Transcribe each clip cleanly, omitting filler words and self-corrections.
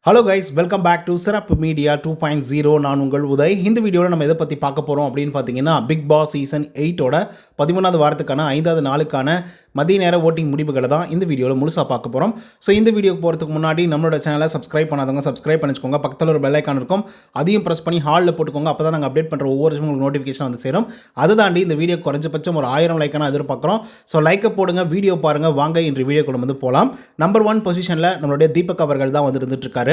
Hello guys, welcome back to Sirappu media 2.0. நான் உங்கள் உதய். இந்த வீடியோவில் நம்ம எதை பற்றி பார்க்க போகிறோம் அப்படின்னு பார்த்தீங்கன்னா, பிக் பாஸ் சீசன் 8ஓட 13வது வாரத்துக்கான 5வது நாளுக்கான மதிய நேர ஓட்டிங் முடிவுகளை தான் இந்த வீடியோவில் முழுசாக பார்க்க போகிறோம். ஸோ இந்த வீடியோக்கு போகிறதுக்கு முன்னாடி நம்மளோட சேனலை சப்ஸ்கிரைப் பண்ணாதவங்க சப்ஸ்கிரைப் பண்ணிச்சுக்கோங்க. பக்கத்தில் ஒரு பெல் ஐக்கான் இருக்கும், அதையும் ப்ரெஸ் பண்ணி ஹாலில் போட்டுக்கோங்க. அப்போ தான் நாங்கள் அப்டேட் பண்ணுற ஒவ்வொரு உங்களுக்கு நோட்டிஃபிகேஷன் வந்து சேரும். அதை தாண்டி இந்த வீடியோ குறைஞ்சபட்சம் ஒரு 1000 லைக்கான எதிர்பார்க்குறோம். ஸோ லைக்கை போடுங்க, வீடியோ பாருங்கள். வாங்க இன்று வீடியோ கூட வந்து போகலாம். நம்பர் 1 பொசிஷனில் நம்மளுடைய தீபக் அவர்கள் தான் வந்து இருந்துட்டு இருக்காரு.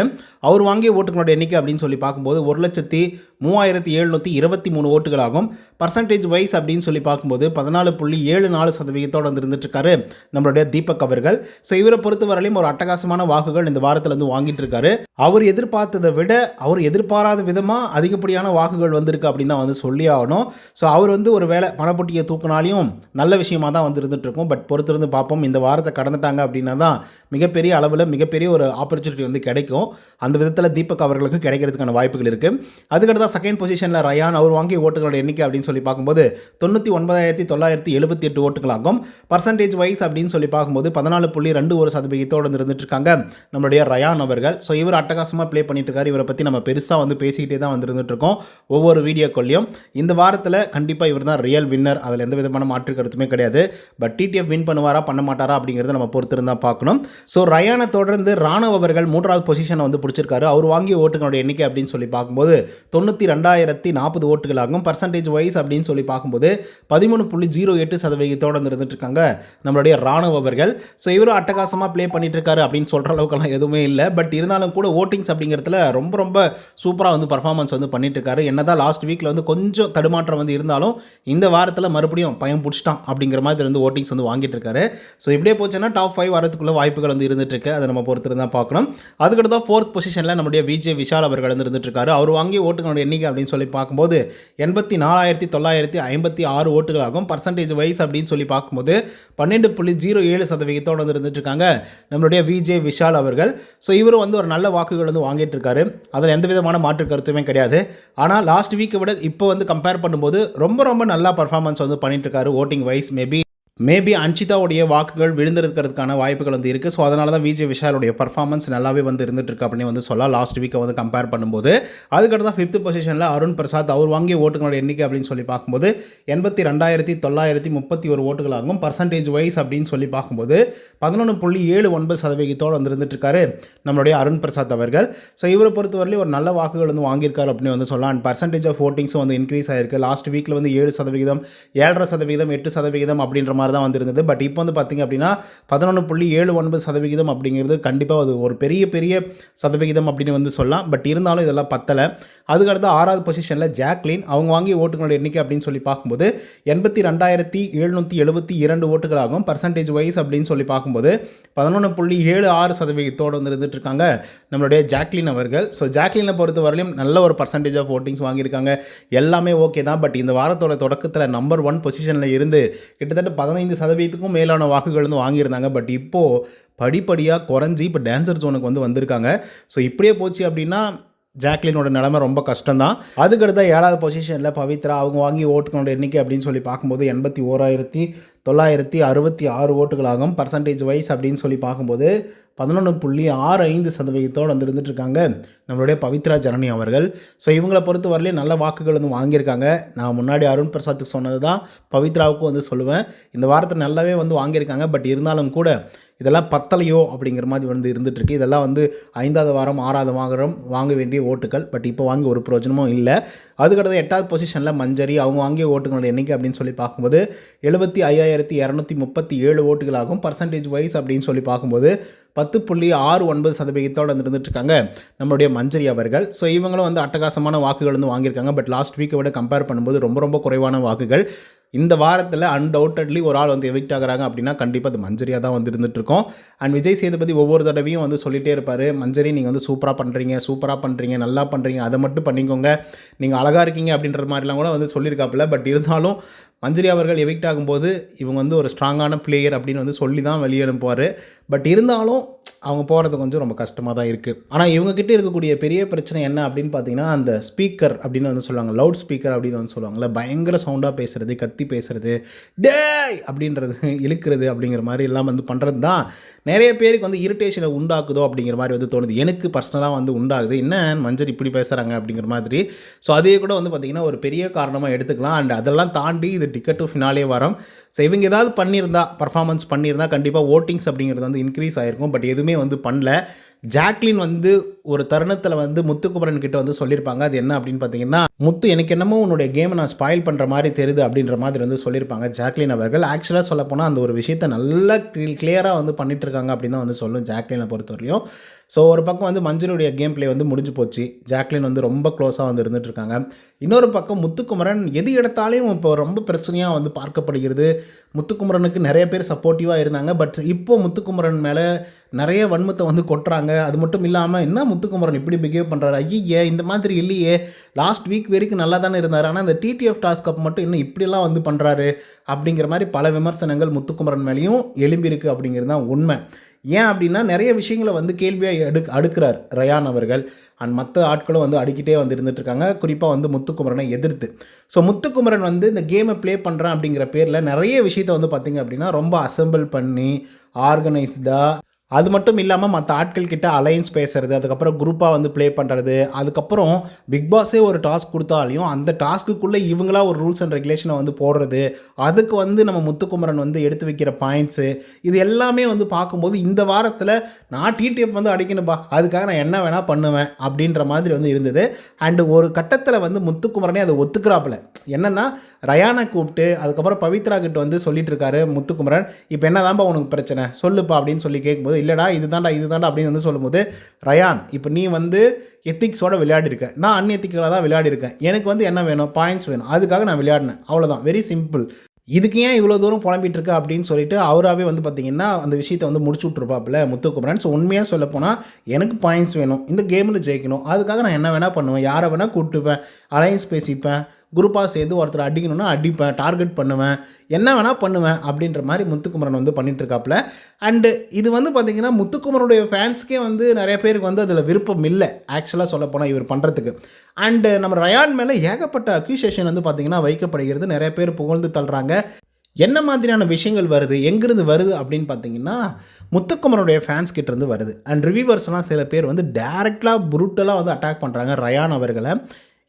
அவர் வாங்கிய ஓட்டுகளோட எண்ணிக்கை அப்படின்னு சொல்லி பார்க்கும்போது 1,3723 ஓட்டுகளாகும். பர்சன்டேஜ் வைஸ் அப்படின்னு சொல்லி பார்க்கும்போது 14.74% வந்து இருந்துட்டு இருக்காரு நம்மளுடைய தீபக் அவர்கள். ஸோ இவரை பொறுத்தவரையிலும் ஒரு அட்டகாசமான வாக்குகள் இந்த வாரத்தில் வந்து வாங்கிட்டு இருக்காரு. அவர் எதிர்பார்த்ததை விட அவர் எதிர்பாராத விதமாக அதிகப்படியான வாக்குகள் வந்திருக்கு அப்படின்னு தான் வந்து சொல்லி ஆகணும். ஸோ அவர் வந்து ஒரு வேளை பணப்பொட்டியை தூக்கினாலையும் நல்ல விஷயமாக தான் வந்து இருந்துட்டு இருக்கும். பட் பொறுத்திருந்து பார்ப்போம். இந்த வாரத்தை கடந்துட்டாங்க அப்படின்னா தான் மிகப்பெரிய அளவில் மிகப்பெரிய ஒரு ஆப்பர்ச்சுனிட்டி வந்து கிடைக்கும். அந்த விதத்தில் தீபக் அவர்களுக்கு கிடைக்கிறதுக்கான வாய்ப்புகள் இருக்குது. அதுக்கடுத்து தான் செகண்ட் பொசிஷனில் ரயான். அவர் வாங்கிய ஓட்டுகளோட எண்ணிக்கை அப்படின்னு சொல்லி பார்க்கும்போது 99,978 ஓட்டுகளாகும். பர்சன்டேஜ் வைஸ் அப்படின்னு சொல்லி பார்க்கும்போது 14.21% இருந்துட்டு இருக்காங்க நம்மளுடைய ரயான் அவர்கள். ஸோ இவர் அட்டகாசமாக ப்ளே பண்ணிட்டு இருக்காரு. இவரை பற்றி நம்ம பெருசாக வந்து பேசிக்கிட்டே தான் வந்து இருந்துட்டு இருக்கோம் ஒவ்வொரு வீடியோக்குள்ளேயும். இந்த வாரத்தில் கண்டிப்பாக இவர் தான் ரியல் வின்னர், அதில் எந்த விதமான மாற்று கருத்துமே கிடையாது. பட் டிடிஎஃப் வின் பண்ணுவாரா பண்ண மாட்டாரா அப்படிங்கிறத நம்ம பொறுத்திருந்தா பார்க்கணும். ஸோ ரயானை தொடர்ந்து ராணுவ அவர்கள் 3வது பொசிஷனை வந்து பிடிச்சிருக்காரு. அவர் வாங்கிய ஓட்டுகளோட எண்ணிக்கை அப்படின்னு சொல்லி பார்க்கும்போது 92,040 ஓட்டுகளாகும். பர்சன்டேஜ் வைஸ் அப்படின்னு சொல்லி பார்க்கும்போது 13.08% இருந்துட்டு இருக்காங்க நம்மளுடைய ராணுவ அவர்கள். ஸோ இவரும் அட்டகாசமாக ப்ளே பண்ணிட்டு இருக்காரு அப்படின்னு சொல்கிற அளவுக்குலாம் எதுவுமே இல்லை. பட் இருந்தாலும் கூட ஓட்டிங்ஸ் அப்படிங்கிறதுல ரொம்ப ரொம்ப சூப்பராக வந்து பர்ஃபார்மன்ஸ் வந்து பண்ணிட்டு இருக்காரு. என்னதான் லாஸ்ட் வீக்கில் வந்து கொஞ்சம் தடுமாற்றம் வந்து இருந்தாலும் இந்த வாரத்தில் மறுபடியும் பயம் பிடிச்சிட்டான் அப்படிங்கிற மாதிரி வந்து ஓட்டிங்ஸ் வந்து வாங்கிட்டு இருக்காரு. ஸோ இப்படியே போச்சுன்னா டாப் 5 வரதுக்குள்ள வாய்ப்புகள் வந்து இருந்துட்டு இருக்கு. அதை நம்ம பொறுத்து தான் பார்க்கணும். அதுக்கடுத்து தான் 4th பொசிஷனில் நம்முடைய விஜய் விஷால் அவர்கள் வந்து இருந்துட்டு இருக்காரு. அவர் வாங்கிய ஓட்டுகளோட எண்ணிக்கை அப்படின்னு சொல்லி பார்க்கும்போது 84,956 ஓட்டுகளாகும். பர்சன்டேஜ் வைஸ் அப்படின்னு சொல்லி பார்க்கும்போது 12.07% வந்து இருந்துட்டு இருக்காங்க நம்மளுடைய விஜய் விஷால் அவர்கள். ஸோ இவரும் வந்து ஒரு நல்ல வாக்குகள் வந்து வாங்கிட்டு இருக்காரு. அதில் எந்த விதமான மாற்று கருத்துமே கிடையாது. ஆனால் லாஸ்ட் வீக்கை விட இப்போ வந்து கம்பேர் பண்ணும்போது ரொம்ப ரொம்ப நல்லா பர்ஃபார்மன்ஸ் வந்து பண்ணிட்டு இருக்காரு. ஓட்டிங் வைஸ் மேபி அன்ஷிதாவுடைய வாக்குகள் விழுந்திருக்கிறதுக்கான வாய்ப்புகள் வந்து இருக்குது. ஸோ அதனால தான் விஜய் விஷாலுடைய பர்ஃபார்மன்ஸ் நல்லாவே வந்து இருந்துட்டு இருக்கு அப்படின்னு வந்து சொல்லலாம் லாஸ்ட் வீக்கை வந்து கம்பேர் பண்ணும்போது. அதுக்கடுத்து தான் 5th பொசிஷனில் அருண் பிரசாத். அவர் வாங்கிய ஓட்டுகளோட எண்ணிக்கை அப்படின்னு சொல்லி பார்க்கும்போது 82,931 ஓட்டுகளாகும். பர்சன்டேஜ் வைஸ் அப்படின்னு சொல்லி பார்க்கும்போது 11.79% வந்து இருந்துட்டு இருக்காரு நம்மளுடைய அருண் பிரசாத் அவர்கள். ஸோ இவரை பொறுத்தவரையிலும் ஒரு நல்ல வாக்குகள் வந்து வாங்கியிருக்காரு அப்படின்னு வந்து சொல்லலாம். அண்ட் பர்சன்டேஜ் ஆஃப் ஓட்டிங்ஸும் வந்து இன்க்ரீஸ் ஆயிருக்கு. லாஸ்ட் வீக்கில் வந்து 7%, 7.5%, 8% அப்படின்ற மாதிரி தான் வந்திருந்தது. பட் இப்போ வந்து பார்த்திங்க அப்படின்னா 11.79% அப்படிங்கிறது கண்டிப்பாக அது ஒரு பெரிய பெரிய சதவிகிதம் அப்படின்னு வந்து சொல்லலாம். பட் இருந்தாலும் இதெல்லாம் பத்தலை. அதுக்கடுத்து 6வது பொசிஷனில் ஜாக்லின். அவங்க வாங்கிய ஓட்டுகளோட எண்ணிக்கை அப்படின்னு சொல்லி பார்க்கும்போது 82,772 ஓட்டுகளாகும். பர்சன்டேஜ் வைஸ் அப்படின்னு சொல்லி பார்க்கும்போது 11.76% வந்து இருந்துட்டு இருக்காங்க நம்மளுடைய ஜாக்லின் அவர்கள். ஸோ ஜாக்லினை பொறுத்த வரையிலும் நல்ல ஒரு பர்சன்டேஜ் ஆஃப் ஓட்டிங்ஸ் வாங்கியிருக்காங்க. எல்லாமே ஓகே தான். பட் இந்த வாரத்தோட தொடக்கத்தில் நம்பர் 1 பொசிஷனில் இருந்து கிட்டத்தட்ட 15% மேலான வாக்குகள் வந்து வாங்கியிருந்தாங்க. பட் இப்போது படிப்படியாக குறைஞ்சி இப்போ டேஞ்சர் ஜோனுக்கு வந்து வந்திருக்காங்க. ஸோ இப்படியே போச்சு அப்படின்னா ஜாக்லினோட நிலைமை ரொம்ப கஷ்டம்தான். அதுக்கடுத்த 7வது பொசிஷனில் பவித்ரா. அவங்க வாங்கி ஓட்டுகளோட எண்ணிக்கை அப்படின்னு சொல்லி பார்க்கும்போது 81,966 ஓட்டுகளாகும். பர்சன்டேஜ் வைஸ் அப்படின்னு சொல்லி பார்க்கும்போது 11.65% வந்து இருந்துட்டு இருக்காங்க நம்மளுடைய பவித்ரா ஜனனி அவர்கள். ஸோ இவங்களை பொறுத்த வரலையும் நல்ல வாக்குகள் வந்து வாங்கியிருக்காங்க. நான் முன்னாடி அருண் பிரசாத்துக்கு சொன்னது தான் பவித்ராவுக்கும் வந்து சொல்லுவேன். இந்த வாரத்தில் நல்லாவே வந்து வாங்கியிருக்காங்க. பட் இருந்தாலும் கூட இதெல்லாம் பத்தலையோ அப்படிங்கிற மாதிரி வந்து இருந்துகிட்ருக்கு. இதெல்லாம் வந்து 5வது வாரம் 6வது வாரம் வாங்க வேண்டிய ஓட்டுகள். பட் இப்போ வாங்கி ஒரு பிரயோஜனமும் இல்லை. அதுக்கடுத்து 8வது பொசிஷனில் மஞ்சரி. அவங்க வாங்கிய ஓட்டுகளோட எண்ணிக்கை அப்படின்னு சொல்லி பார்க்கும்போது 75,237 ஓட்டுகளாகும். பர்சன்டேஜ் வைஸ் அப்படின்னு சொல்லி பார்க்கும்போது 10.69% வந்து இருந்துட்டு இருக்காங்க நம்மளுடைய மஞ்சரி அவர்கள். ஸோ இவங்களும் வந்து அட்டகாசமான வாக்குகள் வந்து வாங்கியிருக்காங்க. பட் லாஸ்ட் வீக்கை விட கம்பேர் பண்ணும்போது ரொம்ப ரொம்ப குறைவான வாக்குகள். இந்த வாரத்தில் அன்டவுட்டட்லி ஒரு ஆள் வந்து எவிக்ட் ஆகிறாங்க அப்படின்னா கண்டிப்பாக அது மஞ்சரியாக தான் வந்து இருந்துகிட்ருக்கோம். அண்ட் விஜய் சேதுபதி ஒவ்வொரு தடவையும் வந்து சொல்லிகிட்டே இருப்பார், மஞ்சரி நீங்கள் வந்து சூப்பராக பண்ணுறீங்க, நல்லா பண்ணுறீங்க, அதை மட்டும் பண்ணிக்கோங்க, நீங்கள் அழகாக இருக்கீங்க அப்படின்ற மாதிரிலாம் கூட வந்து சொல்லியிருக்காப்புல. பட் இருந்தாலும் மஞ்சரி அவர்கள் எவிக்ட் ஆகும்போது இவங்க வந்து ஒரு ஸ்ட்ராங்கான பிளேயர் அப்படின்னு வந்து சொல்லி தான் வெளியே அனுப்புவார். பட் இருந்தாலும் அவங்க போகிறது கொஞ்சம் ரொம்ப கஷ்டமாக தான் இருக்குது. ஆனால் இவங்ககிட்ட இருக்கக்கூடிய பெரிய பிரச்சனை என்ன அப்படின்னு பார்த்தீங்கன்னா, அந்த ஸ்பீக்கர் அப்படின்னு வந்து சொல்லுவாங்க, லவுட் ஸ்பீக்கர் அப்படின்னு வந்து சொல்லுவாங்கள்ல, பயங்கர சவுண்டாக பேசுகிறது, கத்தி பேசுகிறது, டேய் அப்படின்றது, இழுக்கிறது அப்படிங்கிற மாதிரி எல்லாம் வந்து பண்ணுறது தான் நிறைய பேருக்கு வந்து இரிட்டேஷனை உண்டாக்குதோ அப்படிங்கிற மாதிரி வந்து தோணுது. எனக்கு பர்சனலாக வந்து உண்டாகுது. என்ன மஞ்சரி இப்படி பேசுகிறாங்க அப்படிங்கிற மாதிரி. ஸோ அதே கூட வந்து பார்த்திங்கன்னா ஒரு பெரிய காரணமாக எடுத்துக்கலாம். அண்ட் அதெல்லாம் தாண்டி இது டிக்கெட் டு ஃபினாலே வரும். ஸோ இவங்க ஏதாவது பண்ணியிருந்தா, பர்ஃபார்மன்ஸ் பண்ணியிருந்தா கண்டிப்பாக ஓட்டிங்ஸ் அப்படிங்கிறது வந்து இன்க்ரீஸ் ஆகிருக்கும். பட் எதுவுமே வந்து பண்ணல. ஜாக்லின் வந்து ஒரு தருணத்தில் வந்து முத்துக்குமரன் கிட்ட வந்து சொல்லியிருப்பாங்க. அது என்ன அப்படின்னு பார்த்தீங்கன்னா, முத்து எனக்கு என்னமோ உன்னுடைய கேமை நான் ஸ்பாயில் பண்ணுற மாதிரி தெரியுது அப்படின்ற மாதிரி வந்து சொல்லியிருப்பாங்க ஜாக்லின் அவர்கள். ஆக்சுவலாக சொல்லப்போனால் அந்த ஒரு விஷயத்தை நல்லா கிளியராக வந்து பண்ணிட்டுருக்காங்க அப்படின்னு தான் வந்து சொல்லும் ஜாக்லினை பொறுத்தவரையும். ஸோ ஒரு பக்கம் வந்து மஞ்சளுடைய கேம் பிளே வந்து முடிஞ்சு போச்சு. ஜாக்லின் வந்து ரொம்ப க்ளோஸாக வந்து இருந்துகிட்ருக்காங்க. இன்னொரு பக்கம் முத்துக்குமரன் எது எடுத்தாலையும் இப்போ ரொம்ப பிரச்சனையாக வந்து பார்க்கப்படுகிறது. முத்துக்குமரனுக்கு நிறைய பேர் சப்போர்ட்டிவாக இருந்தாங்க. பட் இப்போ முத்துக்குமரன் மேலே நிறைய வன்மத்தை வந்து கொட்டுறாங்க. அது மட்டும் இல்லாமல் என்ன முத்துக்குமரன் இப்படி பிஹேவ் பண்ணுறாரு, ஐயே இந்த மாதிரி இல்லையே, லாஸ்ட் வீக் வரைக்கும் நல்லா தானே இருந்தார், ஆனால் இந்த டிடிஎஃப் டாஸ்க் அப் மட்டும் இன்னும் இப்படிலாம் வந்து பண்ணுறாரு அப்படிங்கிற மாதிரி பல விமர்சனங்கள் முத்துக்குமரன் மேலேயும் எழும்பியிருக்கு அப்படிங்கிறது தான் உண்மை. ஏன் அப்படின்னா நிறைய விஷயங்களை வந்து கேள்வியாக அடுக்கிறார் ரயான் அவர்கள். அண்ட் மற்ற ஆட்களும் வந்து அடிக்கிட்டே வந்து இருந்துகிட்ருக்காங்க, குறிப்பாக வந்து முத்துக்குமரனை எதிர்த்து. ஸோ முத்துக்குமரன் வந்து இந்த கேமை ப்ளே பண்ணுறேன் அப்படிங்கிற பேரில் நிறைய விஷயத்தை வந்து பார்த்திங்க அப்படின்னா ரொம்ப அசெம்பிள் பண்ணி ஆர்கனைஸ்டாக, அது மட்டும் இல்லாமல் மற்ற ஆட்கள் கிட்ட அலையன்ஸ் பேசுகிறது, அதுக்கப்புறம் குரூப்பாக வந்து ப்ளே பண்ணுறது, அதுக்கப்புறம் பிக் பாஸே ஒரு டாஸ்க் கொடுத்தாலையும் அந்த டாஸ்க்குள்ளே இவங்களா ஒரு ரூல்ஸ் அண்ட் ரெகுலேஷனை வந்து போடுறது, அதுக்கு வந்து நம்ம முத்துக்குமரன் வந்து எடுத்து வைக்கிற பாயிண்ட்ஸு, இது எல்லாமே வந்து பார்க்கும்போது இந்த வாரத்தில் நான் டிடிஎஃப் வந்து அடிக்கணும்பா, அதுக்காக நான் என்ன வேணால் பண்ணுவேன் அப்படின்ற மாதிரி வந்து இருந்தது. அண்டு ஒரு கட்டத்தில் வந்து முத்துக்குமரனே அதை ஒத்துக்கிறாப்புல. என்னென்னா ரயானை கூப்பிட்டு அதுக்கப்புறம் பவித்ரா கிட்ட வந்து சொல்லிட்டு இருக்காரு முத்துக்குமரன், இப்போ என்ன தான்ப்பா உனக்கு பிரச்சனை சொல்லுப்பா அப்படின்னு சொல்லி கேட்கும்போது, இல்லைடா இதுதான்டா அப்படின்னு வந்து சொல்லும்போது, ரயான் இப்போ நீ வந்து எத்திக்ஸோட விளையாடிருக்கேன், நான் அன்எத்திக்கலாக தான் விளையாடிருக்கேன், எனக்கு வந்து என்ன வேணும், பாயிண்ட்ஸ் வேணும், அதுக்காக நான் விளையாடினேன், அவ்வளோதான், வெரி சிம்பிள், இதுக்கு ஏன் இவ்வளோ தூரம் புலம்பிட்டு இருக்கா அப்படின்னு சொல்லிட்டு அவராகவே வந்து பார்த்திங்கன்னா அந்த விஷயத்தை வந்து முடிச்சு விட்ருப்பாப்புல முத்துக்குமரன். ஸோ உண்மையாக சொல்லப்போனால் எனக்கு பாயிண்ட்ஸ் வேணும், இந்த கேமில் ஜெயிக்கணும், அதுக்காக நான் என்ன வேணால் பண்ணுவேன், யாரை வேணால் கூப்பிட்டுப்பேன், அலையன்ஸ் பேசிப்பேன், குரூப்பாக சேர்ந்து ஒருத்தர் அடிக்கணும்னா அடிப்பேன், டார்கெட் பண்ணுவேன், என்ன வேணால் பண்ணுவேன் அப்படின்ற மாதிரி முத்துக்குமரன் வந்து பண்ணிகிட்ருக்காப்புல. அண்டு இது வந்து பார்த்திங்கன்னா முத்துக்குமரனுடைய ஃபேன்ஸ்க்கே வந்து நிறைய பேருக்கு வந்து அதில் விருப்பம் இல்லை ஆக்சுவலாக சொல்லப்போனால் இவர் பண்ணுறதுக்கு. அண்டு நம்ம ரயான் மேலே ஏகப்பட்ட அக்யூசேஷன் வந்து பார்த்திங்கன்னா வைக்கப்படுகிறது, நிறைய பேர் புகழ்ந்து தள்ளுறாங்க. என்ன மாதிரியான விஷயங்கள் வருது, எங்கேருந்து வருது அப்படின்னு பார்த்தீங்கன்னா முத்துக்குமரனுடைய ஃபேன்ஸ் கிட்டேருந்து வருது. அண்ட் ரிவ்யூவர்ஸ்லாம் சில பேர் வந்து டேரெக்டாக புரூட்டலாக வந்து அட்டாக் பண்ணுறாங்க ரயான் அவர்களை.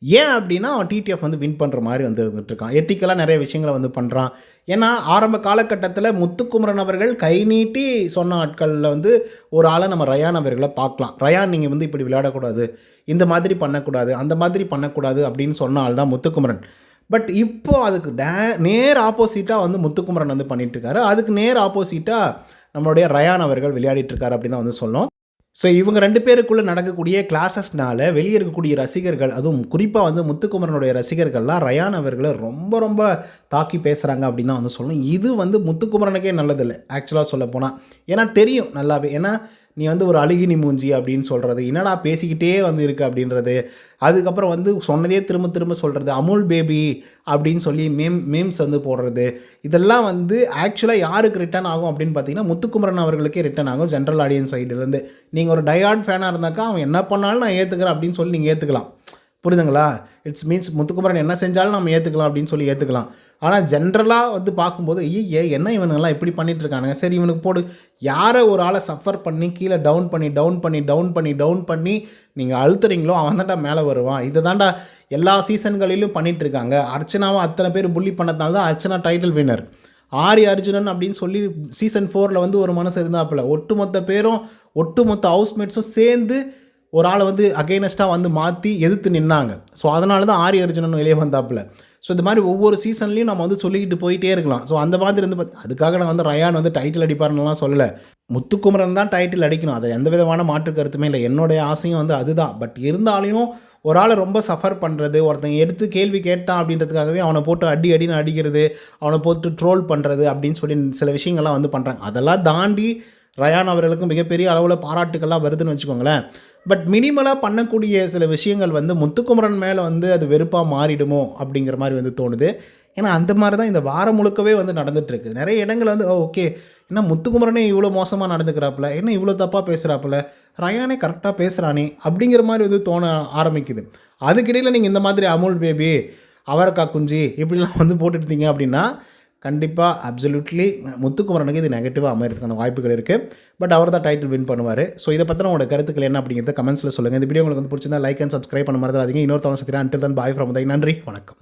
ஏன் அப்படின்னா அவன் டிடிஎஃப் வந்து வின் பண்ணுற மாதிரி வந்து இருந்துகிட்ருக்கான், எத்திக்கலாக நிறைய விஷயங்களை வந்து பண்ணுறான். ஏன்னா ஆரம்ப காலகட்டத்தில் முத்துக்குமரன் அவர்கள் கை நீட்டி சொன்ன ஆட்களில் வந்து ஒரு ஆளை நம்ம ரயான் அவர்களை பார்க்கலாம். ரயான் நீங்கள் வந்து இப்படி விளையாடக்கூடாது, இந்த மாதிரி பண்ணக்கூடாது, அந்த மாதிரி பண்ணக்கூடாது அப்படின்னு சொன்ன ஆள் தான் முத்துக்குமரன். பட் இப்போது அதுக்கு நேர் ஆப்போசிட்டாக வந்து முத்துக்குமரன் வந்து பண்ணிகிட்ருக்காரு. அதுக்கு நேர் ஆப்போசிட்டாக நம்மளுடைய ரயான் அவர்கள் விளையாடிட்டுருக்காரு அப்படின்னு தான் வந்து சொன்னோம். ஸோ இவங்க 2 பேருக்குள்ளே நடக்கக்கூடிய கிளாஸஸ்னால வெளியே இருக்கக்கூடிய ரசிகர்கள், அதுவும் குறிப்பாக வந்து முத்துக்குமரனுடைய ரசிகர்கள்லாம் ரயான் அவர்களை ரொம்ப ரொம்ப தாக்கி பேசுகிறாங்க அப்படின்னு தான் வந்து சொல்லணும். இது வந்து முத்துக்குமரனுக்கே நல்லதில்லை ஆக்சுவலாக சொல்ல போனால். ஏன்னா தெரியும் நல்லாவே, ஏன்னா நீ வந்து ஒரு அழுகினி மூஞ்சி அப்படின்னு சொல்கிறது, என்னடா பேசிக்கிட்டே வந்து இருக்குது அப்படின்றது, அதுக்கப்புறம் வந்து சொன்னதே திரும்ப திரும்ப சொல்கிறது, அமுல் பேபி அப்படின்னு சொல்லி மீம்ஸ் வந்து போடுறது, இதெல்லாம் வந்து ஆக்சுவலாக யாருக்கு ரிட்டர்ன் ஆகும் அப்படின்னு பார்த்தீங்கன்னா முத்துக்குமரன் அவர்களுக்கே ரிட்டர்ன் ஆகும் ஜென்ரல் ஆடியன்ஸ் சைடுலேருந்து. நீங்கள் ஒரு டயார்ட் ஃபேனாக இருந்தாக்கா அவன் என்ன பண்ணாலும் நான் ஏற்றுக்கிறேன் அப்படின்னு சொல்லி நீங்கள் ஏற்றுக்கலாம், புரியுதுங்களா? இட்ஸ் மீன்ஸ் முத்துக்குமரன் என்ன செஞ்சாலும் நம்ம ஏற்றுக்கலாம் அப்படின்னு சொல்லி ஏற்றுக்கலாம். ஆனால் ஜென்ரலாக வந்து பார்க்கும்போது ஐயே என்ன இவனுங்கெல்லாம் இப்படி பண்ணிகிட்ருக்கானுங்க, சரி இவனுக்கு போடு, யாரை ஒரு ஆளை சஃபர் பண்ணி கீழே டவுன் பண்ணி நீங்கள் அழுத்துறீங்களோ அவன் தான்டா மேலே வருவான். இதை தாண்டா எல்லா சீசன்களிலும் பண்ணிகிட்ருக்காங்க. அர்ச்சனாவை அத்தனை பேர் புள்ளி பண்ணதுனால தான் அர்ச்சனா டைட்டில் வின்னர். ஆரி அர்ஜுனன் அப்படின்னு சொல்லி சீசன் 4 வந்து ஒரு மனசு இருந்தாப்புல, ஒட்டுமொத்த பேரும் ஒட்டுமொத்த ஹவுஸ்மேட்ஸும் சேர்ந்து ஒரு ஆளை வந்து அகெய்னஸ்ட்டாக வந்து மாற்றி எதிர்த்து நின்னாங்க. ஸோ அதனால தான் ஆரி அர்ஜுனன் வெளியே வந்தாப்புல. ஸோ இந்த மாதிரி ஒவ்வொரு சீசன்லேயும் நம்ம வந்து சொல்லிக்கிட்டு போயிட்டே இருக்கலாம். ஸோ அந்த மாதிரி இருந்து அதுக்காக நான் வந்து ரயான் வந்து டைட்டில் அடிப்பார்னுலாம் சொல்லலை, முத்துக்குமரன் தான் டைட்டில் அடிக்கணும், அது எந்த விதமான மாற்று கருத்துமே இல்லை. என்னுடைய ஆசையும் வந்து அதுதான். பட் இருந்தாலும் ஒரு ஆளை ரொம்ப சஃபர் பண்ணுறது, ஒருத்தன் எடுத்து கேள்வி கேட்டான் அப்படின்றதுக்காகவே அவனை போட்டு அடின்னு அடிக்கிறது, அவனை போட்டு ட்ரோல் பண்ணுறது அப்படின்னு சொல்லி சில விஷயங்கள்லாம் வந்து பண்ணுறாங்க. அதெல்லாம் தாண்டி ரயான் அவர்களுக்கும் மிகப்பெரிய அளவில் பாராட்டுக்கள்லாம் வருதுன்னு வச்சுக்கோங்களேன். பட் மினிமலாக பண்ணக்கூடிய சில விஷயங்கள் வந்து முத்துக்குமரன் மேலே வந்து அது வெறுப்பாக மாறிடுமோ அப்படிங்கிற மாதிரி வந்து தோணுது. ஏன்னா அந்த மாதிரி தான் இந்த வாரம் முழுக்கவே வந்து நடந்துகிட்ருக்கு. நிறைய இடங்கள் வந்து ஓகே என்ன முத்துக்குமரனே இவ்வளோ மோசமாக நடந்துக்கிறாப்புல, என்ன இவ்வளோ தப்பாக பேசுகிறாப்புல, ரயானே கரெக்டாக பேசுகிறானே அப்படிங்கிற மாதிரி வந்து தோண ஆரம்பிக்குது. அதுக்கிடையில் நீங்கள் இந்த மாதிரி அமுல் பேபி, அவரக்காய் குஞ்சு இப்படிலாம் வந்து போட்டுருந்தீங்க அப்படின்னா கண்டிப்பாக அப்சல்யூட்லி முத்துக்குமரனுக்கு இது நெகட்டிவாக அமையறதுக்கான வாய்ப்புகள் இருக்குது. பட் அவர் தான் டைட்டில் வின் பண்ணுவார். ஸோ இதை பற்றின உங்களோட கருத்துக்கள் என்ன அப்படிங்கிறத கமெண்ட்ஸில் சொல்லுங்கள். இந்த வீடியோ உங்களுக்கு வந்து பிடிச்சிருந்தா லைக் அண்ட் சப்ஸ்கிரைப் பண்ண மாதிரி அதிகம் இன்னொரு தவணை சந்திக்கிறேன். Until than bye from Uday. நன்றி, வணக்கம்.